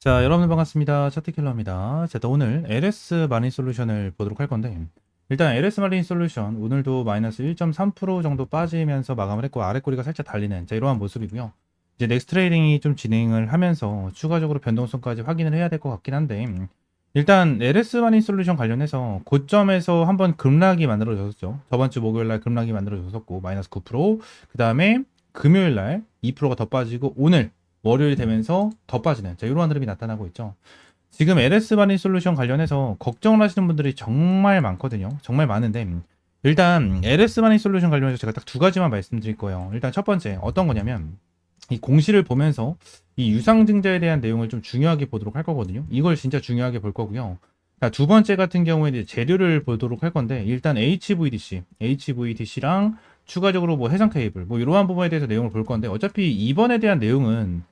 자, 여러분 반갑습니다. 차트킬러입니다. 자, 또 오늘 LS 마린 솔루션을 보도록 할 건데, 일단 LS 마린 솔루션 오늘도 마이너스 1.3% 정도 빠지면서 마감을 했고, 아래 꼬리가 살짝 달리는 자, 이러한 모습이고요. 이제 넥스트 트레이딩이 좀 진행을 하면서 추가적으로 변동성까지 확인을 해야 될 것 같긴 한데, 일단 LS 마린 솔루션 관련해서 고점에서 한번 급락이 만들어졌었죠. 저번 주 목요일 날 급락이 만들어졌었고, 마이너스 9%, 그 다음에 금요일 날 2%가 더 빠지고, 오늘 월요일 되면서 더 빠지는 자, 이러한 흐름이 나타나고 있죠. 지금 LS 마린 솔루션 관련해서 걱정을 하시는 분들이 정말 많거든요. 정말 많은데 일단 LS 마린 솔루션 관련해서 제가 딱 두 가지만 말씀드릴 거예요. 일단 첫 번째 어떤 거냐면 이 공시를 보면서 이 유상증자에 대한 내용을 좀 중요하게 보도록 할 거거든요. 이걸 진짜 중요하게 볼 거고요. 자, 두 번째 같은 경우에는 이제 재료를 보도록 할 건데 일단 HVDC랑 추가적으로 뭐 해상 케이블 뭐 이러한 부분에 대해서 내용을 볼 건데 어차피 이번에 대한 내용은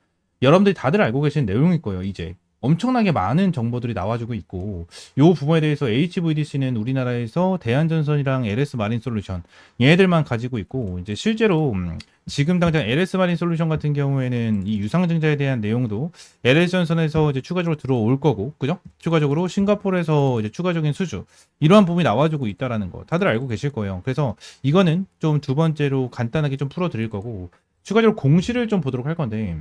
여러분들이 다들 알고 계신 내용일 거예요. 이제 엄청나게 많은 정보들이 나와주고 있고 이 부분에 대해서 HVDC는 우리나라에서 대한전선이랑 LS 마린 솔루션 얘네들만 가지고 있고 이제 실제로 지금 당장 LS 마린 솔루션 같은 경우에는 이 유상증자에 대한 내용도 LS 전선에서 이제 추가적으로 들어올 거고 그죠? 추가적으로 싱가포르에서 이제 추가적인 수주 이러한 부분이 나와주고 있다라는 거 다들 알고 계실 거예요. 그래서 이거는 좀 두 번째로 간단하게 좀 풀어드릴 거고 추가적으로 공시를 좀 보도록 할 건데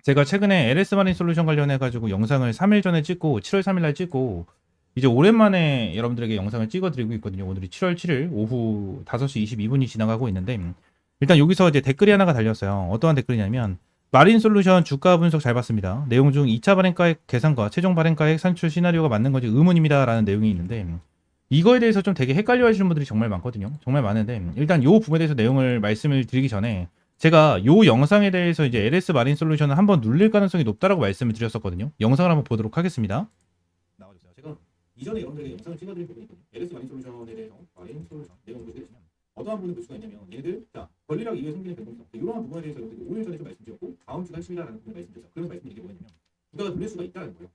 제가 최근에 LS 마린 솔루션 관련해 가지고 영상을 3일 전에 찍고 7월 3일 날 찍고 이제 오랜만에 여러분들에게 영상을 찍어 드리고 있거든요. 오늘이 7월 7일 오후 5시 22분이 지나가고 있는데 일단 여기서 이제 댓글이 하나가 달렸어요. 어떠한 댓글이냐면 마린 솔루션 주가 분석 잘 봤습니다. 내용 중 2차 발행가액 계산과 최종 발행가액 산출 시나리오가 맞는 건지 의문입니다라는 내용이 있는데 이거에 대해서 좀 되게 헷갈려 하시는 분들이 정말 많거든요. 정말 많은데 일단 요 부분에 대해서 내용을 말씀을 드리기 전에 제가 요 영상에 대해서 이제 LS 마린 솔루션을 한번 눌릴 가능성이 높다라고 말씀을 드렸었거든요. 영상을 한번 보도록 하겠습니다. 나와주세요. 제가 이전에 여러분들에게 영상을 찍어드린 부분이 있거든요. LS 마린 솔루션에 대해서 마린 솔루션 내용을 보시면 어떠한 부분을 볼 수가 있냐면 얘네들 자 권리락 이후에 생기는 변동성 이러한 부분에 대해서 여러분들이 5일 전에 좀 말씀드렸고 다음 주가 핵심이라는 부분을 말씀드렸어요. 그래서 말씀드린 게 뭐냐면 주가가 눌릴 수가 있다는 거예요.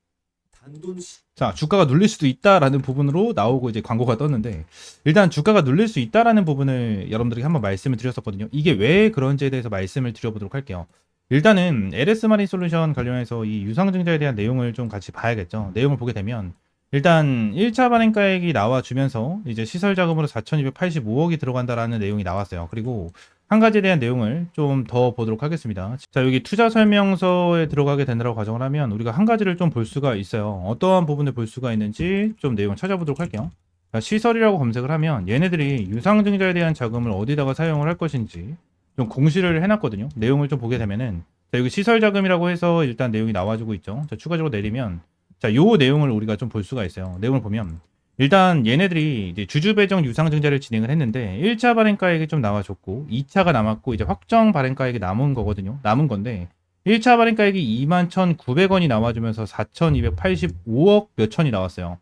자, 주가가 눌릴 수도 있다라는 부분으로 나오고 이제 광고가 떴는데 일단 주가가 눌릴 수 있다라는 부분을 여러분들에게 한번 말씀을 드렸었거든요. 이게 왜 그런지에 대해서 말씀을 드려보도록 할게요. 일단은 LS 마린 솔루션 관련해서 이 유상증자에 대한 내용을 좀 같이 봐야겠죠. 내용을 보게 되면 일단 1차 발행가액이 나와주면서 이제 시설 자금으로 4,285억이 들어간다라는 내용이 나왔어요. 그리고 한 가지에 대한 내용을 좀 더 보도록 하겠습니다. 자, 여기 투자 설명서에 들어가게 된다고 가정을 하면 우리가 한 가지를 좀 볼 수가 있어요. 어떠한 부분을 볼 수가 있는지 좀 내용을 찾아보도록 할게요. 자, 시설이라고 검색을 하면 얘네들이 유상증자에 대한 자금을 어디다가 사용을 할 것인지 좀 공시를 해놨거든요. 내용을 좀 보게 되면은 자, 여기 시설 자금이라고 해서 일단 내용이 나와주고 있죠. 자, 추가적으로 내리면 자, 요 내용을 우리가 좀 볼 수가 있어요. 내용을 보면 일단 얘네들이 이제 주주 배정 유상증자를 진행을 했는데 1차 발행가액이 좀 나와줬고 2차가 남았고 이제 확정 발행가액이 남은 거거든요. 남은 건데 1차 발행가액이 21,900원이 나와주면서 4,285억 몇 천이 나왔어요.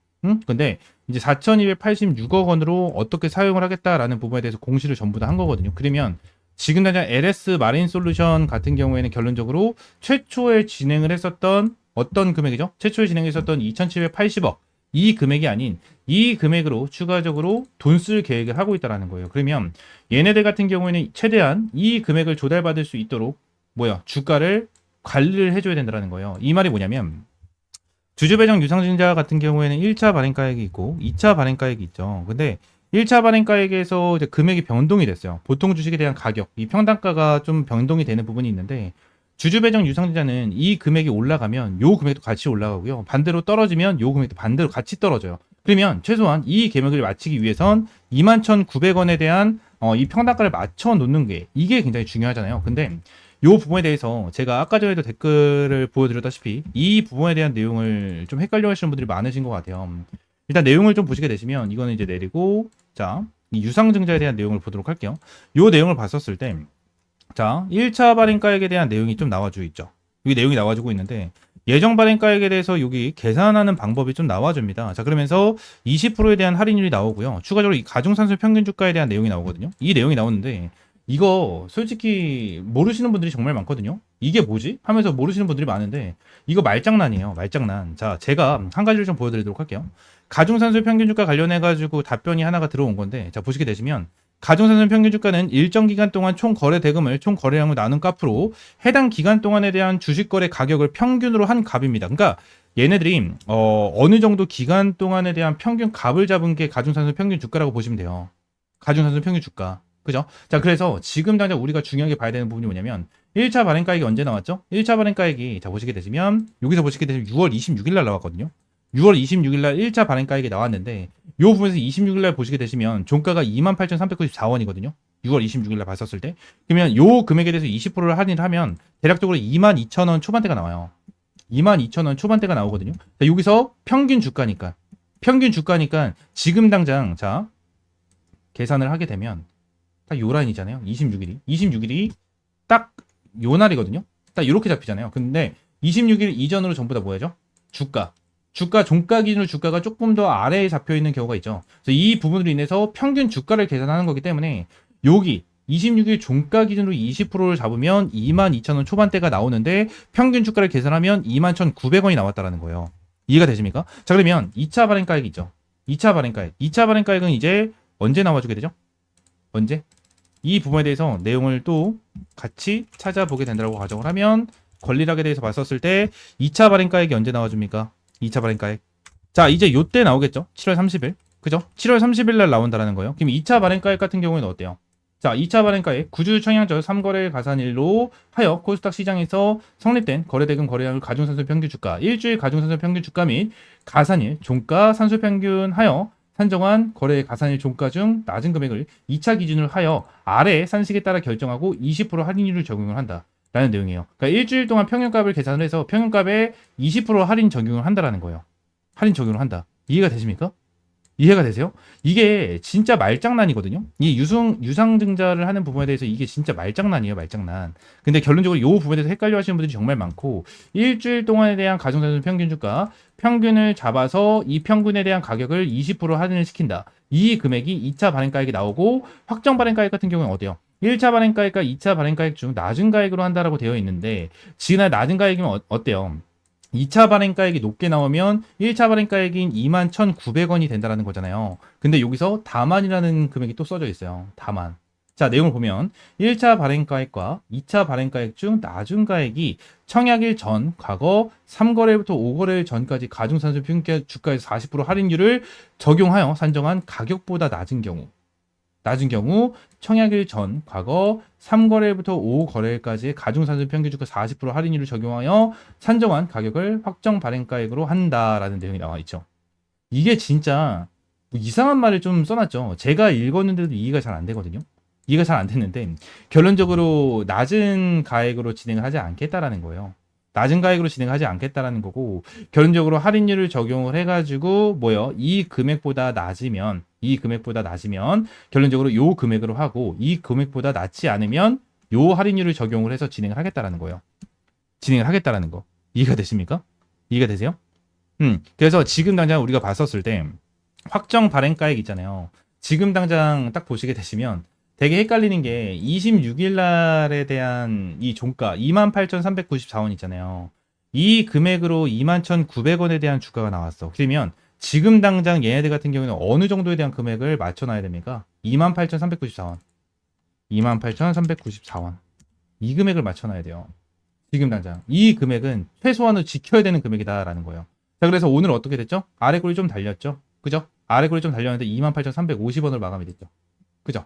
근데 이제 4,286억 원으로 어떻게 사용을 하겠다라는 부분에 대해서 공시를 전부 다 한 거거든요. 그러면 지금 당장 LS 마린 솔루션 같은 경우에는 결론적으로 최초에 진행을 했었던 어떤 금액이죠? 최초에 진행했었던 2,780억 이 금액이 아닌 이 금액으로 추가적으로 돈 쓸 계획을 하고 있다라는 거예요. 그러면 얘네들 같은 경우에는 최대한 이 금액을 조달받을 수 있도록 주가를 관리를 해줘야 된다는 거예요. 이 말이 뭐냐면 주주배정 유상증자 같은 경우에는 1차 발행가액이 있고 2차 발행가액이 있죠. 근데 1차 발행가액에서 이제 금액이 변동이 됐어요. 보통 주식에 대한 가격, 이 평단가가 좀 변동이 되는 부분이 있는데 주주배정 유상증자는 이 금액이 올라가면 요 금액도 같이 올라가고요. 반대로 떨어지면 요 금액도 반대로 같이 떨어져요. 그러면 최소한 이 금액을 맞추기 위해선 21,900원에 대한 이 평단가를 맞춰 놓는 게 이게 굉장히 중요하잖아요. 근데 요 부분에 대해서 제가 아까 전에도 댓글을 보여드렸다시피 이 부분에 대한 내용을 좀 헷갈려 하시는 분들이 많으신 것 같아요. 일단 내용을 좀 보시게 되시면 이거는 이제 내리고 자, 이 유상증자에 대한 내용을 보도록 할게요. 요 내용을 봤었을 때 자, 1차 발행가액에 대한 내용이 좀 나와주고 있죠. 여기 내용이 나와주고 있는데 예정 발행가액에 대해서 여기 계산하는 방법이 좀 나와줍니다. 자, 그러면서 20%에 대한 할인율이 나오고요. 추가적으로 이 가중산술 평균 주가에 대한 내용이 나오거든요. 이 내용이 나오는데 이거 솔직히 모르시는 분들이 정말 많거든요. 이게 뭐지? 하면서 모르시는 분들이 많은데 이거 말장난이에요. 말장난. 자, 제가 한 가지를 좀 보여드리도록 할게요. 가중산술 평균 주가 관련해가지고 답변이 하나가 들어온 건데 자, 보시게 되시면 가중산수 평균 주가는 일정 기간 동안 총 거래 대금을 총 거래량을 나눈 값으로 해당 기간 동안에 대한 주식 거래 가격을 평균으로 한 값입니다. 그러니까 얘네들이 어느 정도 기간 동안에 대한 평균 값을 잡은 게 가중산수 평균 주가라고 보시면 돼요. 가중산수 평균 주가. 그죠? 자, 그래서 지금 당장 우리가 중요하게 봐야 되는 부분이 뭐냐면 1차 발행가액이 언제 나왔죠? 1차 발행가액이 자 보시게 되시면 여기서 보시게 되면 6월 26일 날 나왔거든요. 6월 26일 날 1차 발행가액이 나왔는데 요 부분에서 26일 날 보시게 되시면 종가가 28,394원이거든요. 6월 26일 날 봤었을 때. 그러면 요 금액에 대해서 20%를 할인을 하면 대략적으로 22,000원 초반대가 나와요. 22,000원 초반대가 나오거든요. 자, 여기서 평균 주가니까 지금 당장 자 계산을 하게 되면 딱 요 라인이잖아요. 26일이 딱 요 날이거든요. 딱 요렇게 잡히잖아요. 근데 26일 이전으로 전부 다 뭐야죠? 주가 종가 기준으로 주가가 조금 더 아래에 잡혀 있는 경우가 있죠. 그래서 이 부분으로 인해서 평균 주가를 계산하는 거기 때문에 여기 26일 종가 기준으로 20%를 잡으면 22,000원 초반대가 나오는데 평균 주가를 계산하면 21,900원이 나왔다라는 거예요. 이해가 되십니까? 자, 그러면 2차 발행가액이 있죠. 2차 발행가액은 이제 언제 나와주게 되죠? 언제? 이 부분에 대해서 내용을 또 같이 찾아보게 된다고 가정을 하면 권리락에 대해서 봤었을 때 2차 발행가액이 언제 나와줍니까? 2차 발행가액. 자, 이제 요때 나오겠죠? 7월 30일. 그죠? 7월 30일 날 나온다라는 거예요. 그럼 2차 발행가액 같은 경우에는 어때요? 자, 2차 발행가액 구주 청약절 3거래 가산일로 하여 코스닥 시장에서 성립된 거래대금 거래량을 가중산수 평균 주가, 일주일 가중산수 평균 주가 및 가산일 종가 산수 평균 하여 산정한 거래 가산일 종가 중 낮은 금액을 2차 기준으로 하여 아래 산식에 따라 결정하고 20% 할인율을 적용을 한다. 라는 내용이에요. 그러니까 일주일 동안 평균값을 계산을 해서 평균값에 20% 할인 적용을 한다라는 거예요. 할인 적용을 한다. 이해가 되십니까? 이해가 되세요? 이게 진짜 말장난이거든요. 이 유상증자를 하는 부분에 대해서 이게 진짜 말장난이에요, 말장난. 근데 결론적으로 이 부분에 대해서 헷갈려 하시는 분들이 정말 많고, 일주일 동안에 대한 가중산수 평균 주가, 평균을 잡아서 이 평균에 대한 가격을 20% 할인을 시킨다. 이 금액이 2차 발행가액이 나오고, 확정 발행가액 같은 경우는 어때요? 1차 발행가액과 2차 발행가액 중 낮은 가액으로 한다라고 되어 있는데, 지금 낮은 가액이면 어때요? 2차 발행가액이 높게 나오면 1차 발행가액인 21,900원이 된다라는 거잖아요. 근데 여기서 다만이라는 금액이 또 써져 있어요. 다만. 자, 내용을 보면 1차 발행가액과 2차 발행가액 중 낮은 가액이 청약일 전, 과거 3거래부터 5거래일 전까지 가중산수 평균 주가에서 40% 할인율을 적용하여 산정한 가격보다 낮은 경우 청약일 전, 과거 3거래일부터 5거래일까지 가중산수 평균 주가 40% 할인율을 적용하여 산정한 가격을 확정 발행가액으로 한다라는 내용이 나와 있죠. 이게 진짜 뭐 이상한 말을 좀 써놨죠. 제가 읽었는데도 이해가 잘 안 되거든요. 이해가 잘 안 됐는데 결론적으로 낮은 가액으로 진행을 하지 않겠다라는 거예요. 낮은 가액으로 진행하지 않겠다라는 거고 결론적으로 할인율을 적용을 해가지고 이 금액보다 낮으면 결론적으로 요 금액으로 하고 이 금액보다 낮지 않으면 요 할인율을 적용을 해서 진행을 하겠다라는 거예요. 진행을 하겠다라는 거. 이해가 되십니까? 이해가 되세요? 그래서 지금 당장 우리가 봤었을 때 확정 발행가액 있잖아요. 지금 당장 딱 보시게 되시면 되게 헷갈리는 게 26일 날에 대한 이 종가 28,394원 있잖아요. 이 금액으로 21,900원에 대한 주가가 나왔어. 그러면 지금 당장 얘네들 같은 경우는 어느 정도에 대한 금액을 맞춰놔야 됩니까? 28,394원. 28,394원. 이 금액을 맞춰놔야 돼요. 지금 당장. 이 금액은 최소한으로 지켜야 되는 금액이다라는 거예요. 자, 그래서 오늘 어떻게 됐죠? 아래 꼴이 좀 달렸죠? 그죠? 아래 꼴이 좀 달렸는데 28,350원으로 마감이 됐죠. 그죠?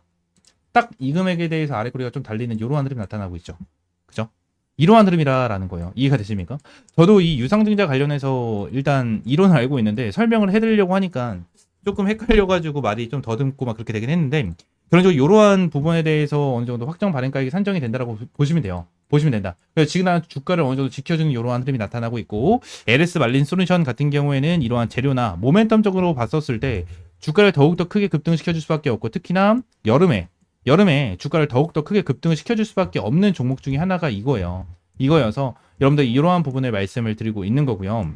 딱 이 금액에 대해서 아래 꼬리가 좀 달리는 이러한 흐름이 나타나고 있죠. 그죠? 이러한 흐름이라는 거예요. 이해가 되십니까? 저도 이 유상증자 관련해서 일단 이론을 알고 있는데 설명을 해드리려고 하니까 조금 헷갈려가지고 말이 좀 더듬고 막 그렇게 되긴 했는데 결론적으로 이러한 부분에 대해서 어느 정도 확정 발행가액이 산정이 된다라고 보시면 돼요. 보시면 된다. 그래서 지금 주가를 어느 정도 지켜주는 이러한 흐름이 나타나고 있고 LS 말린 솔루션 같은 경우에는 이러한 재료나 모멘텀적으로 봤었을 때 주가를 더욱더 크게 급등시켜줄 수밖에 없고 특히나 여름에 주가를 더욱더 크게 급등을 시켜줄 수밖에 없는 종목 중에 하나가 이거여서 여러분들 이러한 부분을 말씀을 드리고 있는 거고요.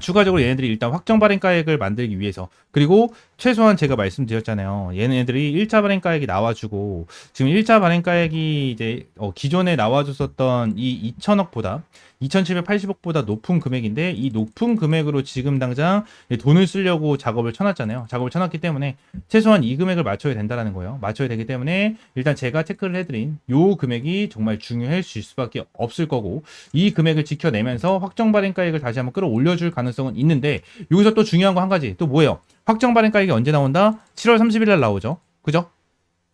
추가적으로 얘네들이 일단 확정 발행가액을 만들기 위해서 그리고 최소한 제가 말씀드렸잖아요. 얘네들이 1차 발행가액이 나와주고 지금 1차 발행가액이 이제 기존에 나와줬었던 이 2천억보다 2,780억보다 높은 금액인데 이 높은 금액으로 지금 당장 돈을 쓰려고 작업을 쳐놨잖아요. 작업을 쳐놨기 때문에 최소한 이 금액을 맞춰야 된다는 거예요. 맞춰야 되기 때문에 일단 제가 체크를 해드린 요 금액이 정말 중요해질 수밖에 없을 거고 이 금액을 지켜내면서 확정 발행가액을 다시 한번 끌어올려줄 가능성은 있는데 여기서 또 중요한 거 한 가지 또 뭐예요? 확정 발행가액이 언제 나온다? 7월 30일 날 나오죠. 그죠?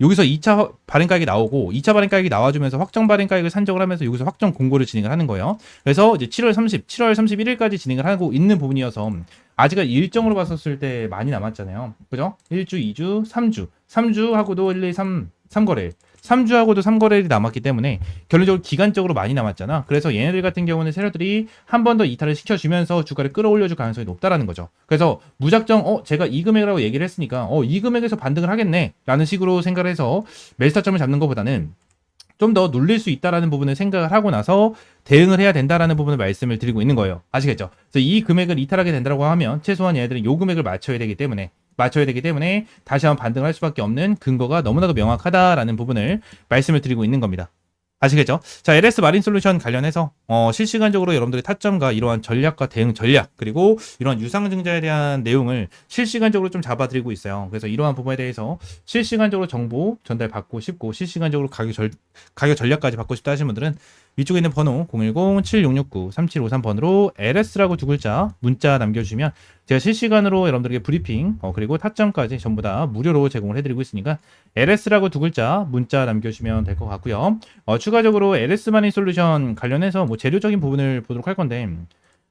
여기서 2차 발행가액이 나오고 2차 발행가액이 나와주면서 확정 발행가액을 산정을 하면서 여기서 확정 공고를 진행을 하는 거예요. 그래서 이제 7월 31일까지 진행을 하고 있는 부분이어서 아직은 일정으로 봤었을 때 많이 남았잖아요. 그죠? 1주, 2주, 3주. 3주하고도 1, 2, 3거래. 3주하고도 3거래일이 남았기 때문에 결론적으로 기간적으로 많이 남았잖아. 그래서 얘네들 같은 경우는 세력들이 한 번 더 이탈을 시켜주면서 주가를 끌어올려줄 가능성이 높다라는 거죠. 그래서 무작정 제가 이 금액이라고 얘기를 했으니까 이 금액에서 반등을 하겠네 라는 식으로 생각을 해서 매수타점을 잡는 것보다는 좀 더 눌릴 수 있다라는 부분을 생각을 하고 나서 대응을 해야 된다라는 부분을 말씀을 드리고 있는 거예요. 아시겠죠? 그래서 이 금액을 이탈하게 된다고 하면 최소한 얘네들은 이 금액을 맞춰야 되기 때문에 다시 한번 반등을 할 수밖에 없는 근거가 너무나도 명확하다라는 부분을 말씀을 드리고 있는 겁니다. 아시겠죠? 자, LS 마린 솔루션 관련해서 실시간적으로 여러분들의 타점과 이러한 전략과 대응 전략 그리고 이러한 유상증자에 대한 내용을 실시간적으로 좀 잡아드리고 있어요. 그래서 이러한 부분에 대해서 실시간적으로 정보 전달받고 싶고 실시간적으로 가격 전략까지 받고 싶다 하시는 분들은 위쪽에 있는 번호 010-7669-3753번으로 LS라고 두 글자 문자 남겨주시면 제가 실시간으로 여러분들에게 브리핑 그리고 타점까지 전부 다 무료로 제공을 해드리고 있으니까 LS라고 두 글자 문자 남겨주시면 될 것 같고요. 추가적으로 LS 마니 솔루션 관련해서 뭐 재료적인 부분을 보도록 할 건데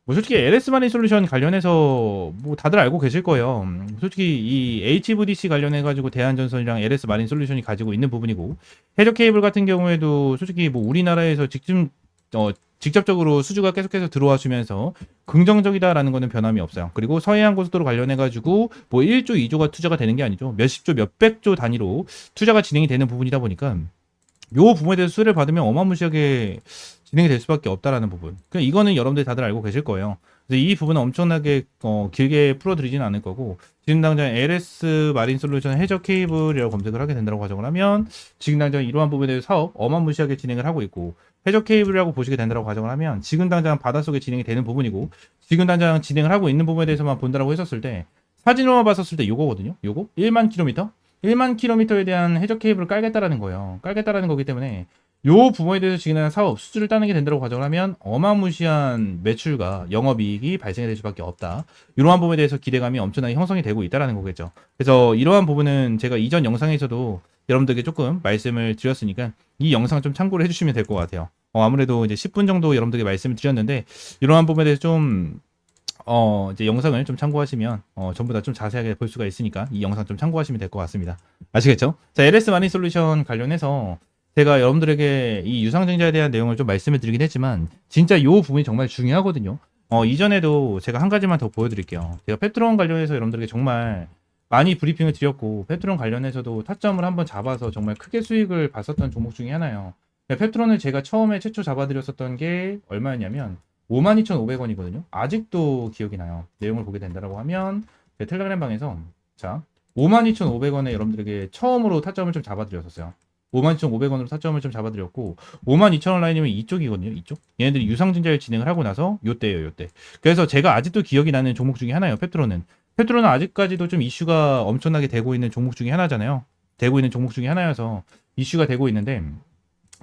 뭐 솔직히 LS 마니 솔루션 관련해서 뭐 다들 알고 계실 거예요. 솔직히 이 HVDC 관련해 가지고 대한전선이랑 LS 마린 솔루션이 가지고 있는 부분이고 해저 케이블 같은 경우에도 솔직히 뭐 우리나라에서 직접적으로 수주가 계속해서 들어와 주면서 긍정적이다라는 거는 변함이 없어요. 그리고 서해안 고속도로 관련해 가지고 뭐 1조, 2조가 투자가 되는 게 아니죠. 몇십조, 몇백조 단위로 투자가 진행이 되는 부분이다 보니까 요 부분에 대해서 수혜를 받으면 어마무시하게 진행이 될 수밖에 없다라는 부분. 그러니까 이거는 여러분들이 다들 알고 계실 거예요. 그래서 이 부분은 엄청나게 길게 풀어드리지는 않을 거고 지금 당장 LS 마린 솔루션 해저 케이블이라고 검색을 하게 된다고 가정을 하면 지금 당장 이러한 부분에 대해서 사업 어마무시하게 진행을 하고 있고 해저 케이블이라고 보시게 된다고 가정을 하면 지금 당장 바닷속에 진행이 되는 부분이고 지금 당장 진행을 하고 있는 부분에 대해서만 본다라고 했었을 때 사진으로만 봤었을 때 요거거든요. 요거 1만 킬로미터 1만 킬로미터에 대한 해저 케이블을 깔겠다라는 거예요. 깔겠다라는 거기 때문에 요 부분에 대해서 지금 사업 수주를 따내게 된다고 가정을 하면 어마무시한 매출과 영업이익이 발생이 될 수밖에 없다. 이러한 부분에 대해서 기대감이 엄청나게 형성이 되고 있다는 거겠죠. 그래서 이러한 부분은 제가 이전 영상에서도 여러분들에게 조금 말씀을 드렸으니까 이 영상 좀 참고를 해주시면 될 것 같아요. 아무래도 이제 10분 정도 여러분들에게 말씀을 드렸는데 이러한 부분에 대해서 좀 이제 영상을 좀 참고하시면 전부 다 좀 자세하게 볼 수가 있으니까 이 영상 좀 참고하시면 될 것 같습니다. 아시겠죠? 자, LS 마니 솔루션 관련해서 제가 여러분들에게 이 유상증자에 대한 내용을 좀 말씀을 드리긴 했지만 진짜 이 부분이 정말 중요하거든요. 이전에도 제가 한 가지만 더 보여드릴게요. 제가 페트론 관련해서 여러분들에게 정말 많이 브리핑을 드렸고 페트론 관련해서도 타점을 한번 잡아서 정말 크게 수익을 봤었던 종목 중에 하나예요. 페트론을 제가 처음에 최초 잡아드렸었던 게 얼마였냐면 52,500원이거든요. 아직도 기억이 나요. 내용을 보게 된다고 하면 제 텔레그램 방에서 자 52,500원에 여러분들에게 처음으로 타점을 좀 잡아드렸었어요. 52,500원으로 타점을 좀 잡아드렸고 52,000원 라인이면 이쪽이거든요. 이쪽. 얘네들이 유상증자를 진행을 하고 나서 요때예요. 요때. 그래서 제가 아직도 기억이 나는 종목 중에 하나예요. 페트론은 아직까지도 좀 이슈가 엄청나게 되고 있는 종목 중에 하나잖아요. 되고 있는 종목 중에 하나여서 이슈가 되고 있는데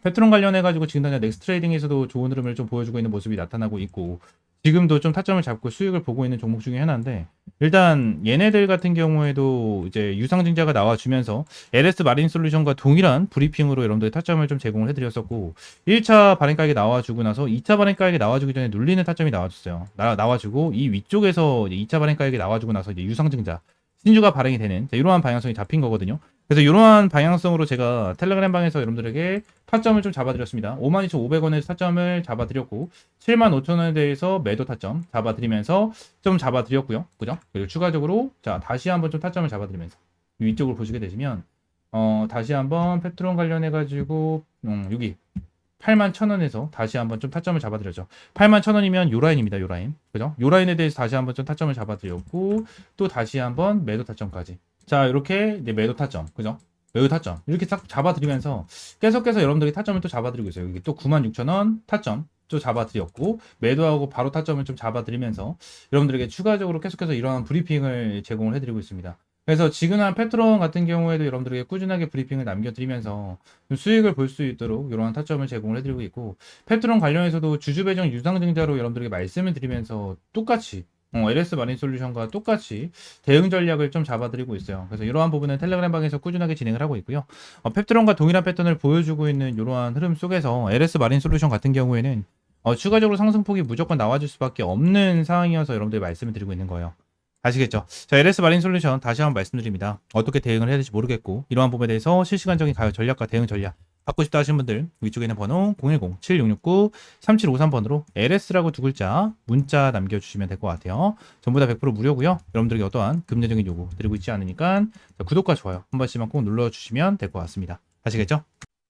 페트론 관련해가지고 지금 당장 넥스트 트레이딩에서도 좋은 흐름을 좀 보여주고 있는 모습이 나타나고 있고 지금도 좀 타점을 잡고 수익을 보고 있는 종목 중에 하나인데 일단 얘네들 같은 경우에도 이제 유상증자가 나와주면서 LS 마린 솔루션과 동일한 브리핑으로 여러분들 타점을 좀 제공을 해드렸었고 1차 발행가격이 나와주고 나서 2차 발행가격이 나와주기 전에 눌리는 타점이 나와줬어요. 나와주고 이 위쪽에서 이제 2차 발행가격이 나와주고 나서 이제 유상증자 신주가 발행이 되는 이러한 방향성이 잡힌 거거든요. 그래서 이러한 방향성으로 제가 텔레그램 방에서 여러분들에게 타점을 좀 잡아드렸습니다. 52,500원에서 타점을 잡아드렸고 75,000원에 대해서 매도 타점 잡아드리면서 좀 잡아드렸고요. 그죠? 그리고 추가적으로 자 다시 한번 좀 타점을 잡아드리면서 위쪽을 보시게 되시면 다시 한번 페트론 관련해 가지고 여기 81,000원에서 다시 한번 좀 타점을 잡아드렸죠. 81,000원이면 요 라인입니다. 요 라인. 그죠? 요 라인에 대해서 다시 한번 좀 타점을 잡아드렸고 또 다시 한번 매도 타점까지. 자, 이렇게 이제 매도 타점. 그죠? 매도 타점. 이렇게 딱 잡아드리면서 계속해서 여러분들이 타점을 또 잡아드리고 있어요. 여기 또 96,000원 타점 또 잡아드렸고 매도하고 바로 타점을 좀 잡아드리면서 여러분들에게 추가적으로 계속해서 이러한 브리핑을 제공을 해드리고 있습니다. 그래서 지그나 페트론 같은 경우에도 여러분들에게 꾸준하게 브리핑을 남겨드리면서 좀 수익을 볼 수 있도록 이러한 타점을 제공을 해드리고 있고 페트론 관련해서도 주주 배정 유상증자로 여러분들에게 말씀을 드리면서 똑같이 LS 마린 솔루션과 똑같이 대응 전략을 좀 잡아드리고 있어요. 그래서 이러한 부분은 텔레그램 방에서 꾸준하게 진행을 하고 있고요. 펩트론과 동일한 패턴을 보여주고 있는 이러한 흐름 속에서 LS 마린 솔루션 같은 경우에는 추가적으로 상승폭이 무조건 나와줄 수밖에 없는 상황이어서 여러분들이 말씀을 드리고 있는 거예요. 아시겠죠? 자, LS 마린 솔루션 다시 한번 말씀드립니다. 어떻게 대응을 해야 될지 모르겠고 이러한 부분에 대해서 실시간적인 가격 전략과 대응 전략 받고 싶다 하시는 분들 위쪽에 있는 번호 010-7669-3753번으로 LS라고 두 글자 문자 남겨주시면 될 것 같아요. 전부 다 100% 무료고요. 여러분들에게 어떠한 금전적인 요구 드리고 있지 않으니까 구독과 좋아요 한 번씩만 꼭 눌러주시면 될 것 같습니다. 아시겠죠?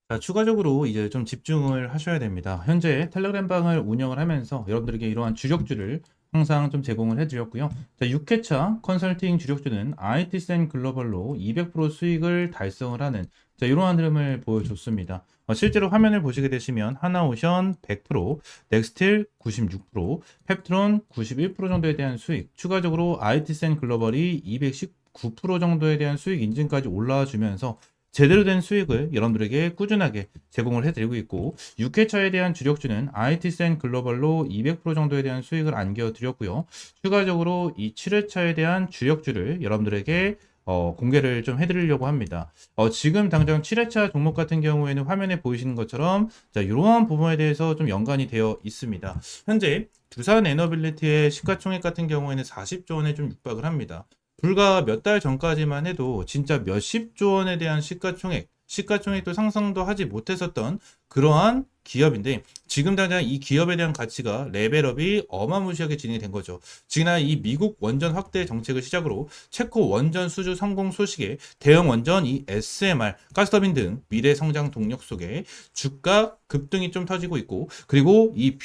자, 추가적으로 이제 좀 집중을 하셔야 됩니다. 현재 텔레그램 방을 운영을 하면서 여러분들에게 이러한 주력주를 항상 좀 제공을 해드렸고요. 자, 6회차 컨설팅 주력주는 IT센 글로벌로 200% 수익을 달성을 하는 자, 이러한 흐름을 보여줬습니다. 실제로 화면을 보시게 되시면 하나오션 100%, 넥스틸 96%, 펩트론 91% 정도에 대한 수익, 추가적으로 IT센 글로벌이 219% 정도에 대한 수익 인증까지 올라와 주면서 제대로 된 수익을 여러분들에게 꾸준하게 제공을 해드리고 있고 6회차에 대한 주력주는 IT센 글로벌로 200% 정도에 대한 수익을 안겨드렸고요. 추가적으로 이 7회차에 대한 주력주를 여러분들에게 공개를 좀 해드리려고 합니다. 지금 당장 7회차 종목 같은 경우에는 화면에 보이시는 것처럼 자, 이러한 부분에 대해서 좀 연관이 되어 있습니다. 현재 두산 에너빌리티의 시가총액 같은 경우에는 40조 원에 좀 육박을 합니다. 불과 몇 달 전까지만 해도 진짜 몇십조 원에 대한 시가총액도 상상도 하지 못했었던 그러한 기업인데 지금 당장 이 기업에 대한 가치가 레벨업이 어마무시하게 진행이 된 거죠. 지난 이 미국 원전 확대 정책을 시작으로 체코 원전 수주 성공 소식에 대형 원전 이 SMR, 가스터빈 등 미래 성장 동력 속에 주가 급등이 좀 터지고 있고 그리고 이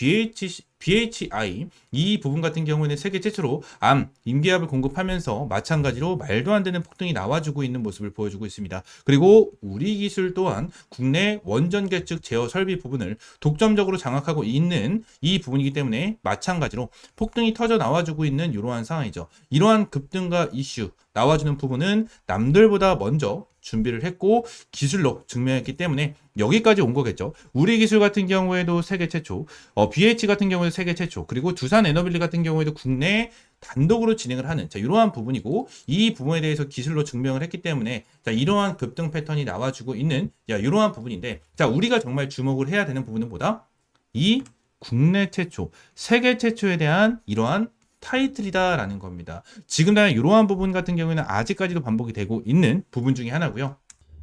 BHI 이 부분 같은 경우에는 세계 최초로 암, 임기압을 공급하면서 마찬가지로 말도 안 되는 폭등이 나와주고 있는 모습을 보여주고 있습니다. 그리고 우리 기술 또한 국내 원전 계측 제어 설비 부분을 독점적으로 장악하고 있는 이 부분이기 때문에 마찬가지로 폭등이 터져 나와주고 있는 이러한 상황이죠. 이러한 급등과 이슈 나와주는 부분은 남들보다 먼저 준비를 했고 기술로 증명했기 때문에 여기까지 온 거겠죠. 우리 기술 같은 경우에도 세계 최초, BH 같은 경우에도 세계 최초, 그리고 두산 에너빌리 같은 경우에도 국내 단독으로 진행을 하는 자, 이러한 부분이고 이 부분에 대해서 기술로 증명을 했기 때문에 자, 이러한 급등 패턴이 나와주고 있는 자, 이러한 부분인데 자, 우리가 정말 주목을 해야 되는 부분은 뭐다? 이 국내 최초, 세계 최초에 대한 이러한 타이틀이다라는 겁니다. 지금 당장 이러한 부분 같은 경우에는 아직까지도 반복이 되고 있는 부분 중에 하나고요.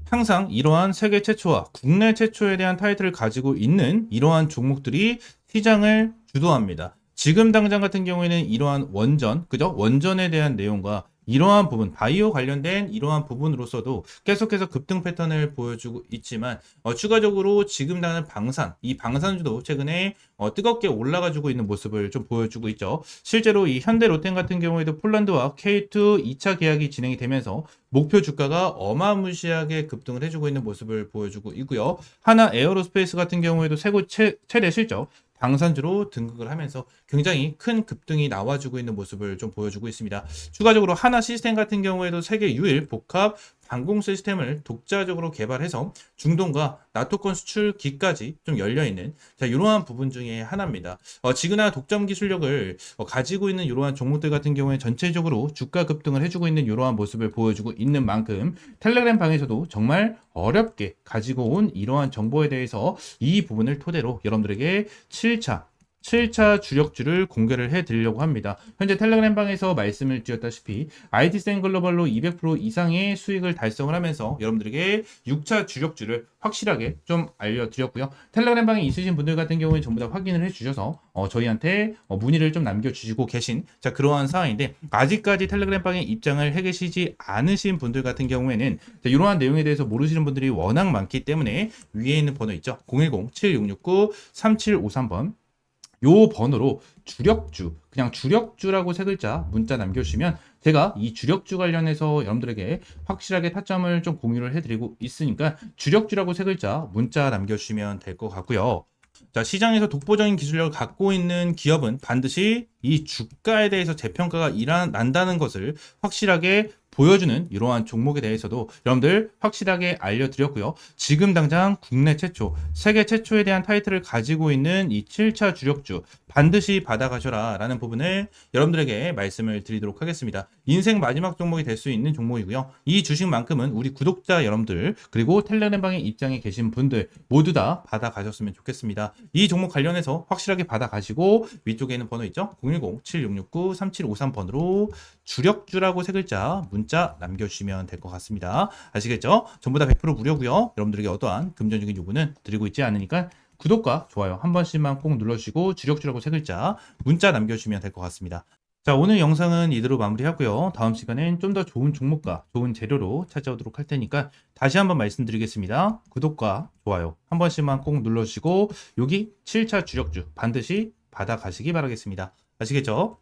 항상 이러한 세계 최초와 국내 최초에 대한 타이틀을 가지고 있는 이러한 종목들이 시장을 주도합니다. 지금 당장 같은 경우에는 이러한 원전, 그죠? 원전에 대한 내용과 이러한 부분, 바이오 관련된 이러한 부분으로서도 계속해서 급등 패턴을 보여주고 있지만 추가적으로 지금 나는 방산, 이 방산주도 최근에 뜨겁게 올라가지고 있는 모습을 좀 보여주고 있죠. 실제로 이 현대 롯데 같은 경우에도 폴란드와 K2 2차 계약이 진행이 되면서 목표 주가가 어마무시하게 급등을 해주고 있는 모습을 보여주고 있고요. 하나 에어로스페이스 같은 경우에도 최대 실적 방산주로 등극을 하면서 굉장히 큰 급등이 나와주고 있는 모습을 좀 보여주고 있습니다. 추가적으로 하나 시스템 같은 경우에도 세계 유일 복합 방공 시스템을 독자적으로 개발해서 중동과 나토권 수출기까지 좀 열려있는 자, 이러한 부분 중에 하나입니다. 지그나 독점 기술력을 가지고 있는 이러한 종목들 같은 경우에 전체적으로 주가 급등을 해주고 있는 이러한 모습을 보여주고 있는 만큼 텔레그램 방에서도 정말 어렵게 가지고 온 이러한 정보에 대해서 이 부분을 토대로 여러분들에게 7차 7차 주력주를 공개를 해드리려고 합니다. 현재 텔레그램 방에서 말씀을 드렸다시피 IT센 글로벌로 200% 이상의 수익을 달성을 하면서 여러분들에게 6차 주력주를 확실하게 좀 알려드렸고요. 텔레그램 방에 있으신 분들 같은 경우에 전부 다 확인을 해주셔서 저희한테 문의를 좀 남겨주시고 계신 자 그러한 상황인데, 아직까지 텔레그램 방에 입장을 해 계시지 않으신 분들 같은 경우에는 자, 이러한 내용에 대해서 모르시는 분들이 워낙 많기 때문에 위에 있는 번호 있죠. 010-7669-3753번 요 번호로 주력주, 그냥 주력주라고 세 글자 문자 남겨주시면 제가 이 주력주 관련해서 여러분들에게 확실하게 타점을 좀 공유를 해드리고 있으니까 주력주라고 세 글자 문자 남겨주시면 될 것 같고요. 자, 시장에서 독보적인 기술력을 갖고 있는 기업은 반드시 이 주가에 대해서 재평가가 난다는 것을 확실하게 보여주는 이러한 종목에 대해서도 여러분들 확실하게 알려드렸고요. 지금 당장 국내 최초, 세계 최초에 대한 타이틀을 가지고 있는 이 7차 주력주 반드시 받아가셔라 라는 부분을 여러분들에게 말씀을 드리도록 하겠습니다. 인생 마지막 종목이 될 수 있는 종목이고요. 이 주식만큼은 우리 구독자 여러분들 그리고 텔레그램방에 입장에 계신 분들 모두 다 받아가셨으면 좋겠습니다. 이 종목 관련해서 확실하게 받아가시고 위쪽에 있는 번호 있죠? 010-7669-3753번으로 주력주라고 세 글자 문자 남겨주시면 될 것 같습니다. 아시겠죠? 전부 다 100% 무료고요. 여러분들에게 어떠한 금전적인 요구는 드리고 있지 않으니까 구독과 좋아요 한 번씩만 꼭 눌러주시고 주력주라고 세 글자 문자 남겨주시면 될 것 같습니다. 자, 오늘 영상은 이대로 마무리하고요. 다음 시간엔 좀 더 좋은 종목과 좋은 재료로 찾아오도록 할 테니까 다시 한번 말씀드리겠습니다. 구독과 좋아요 한 번씩만 꼭 눌러주시고 여기 7차 주력주 반드시 받아가시기 바라겠습니다. 아시겠죠?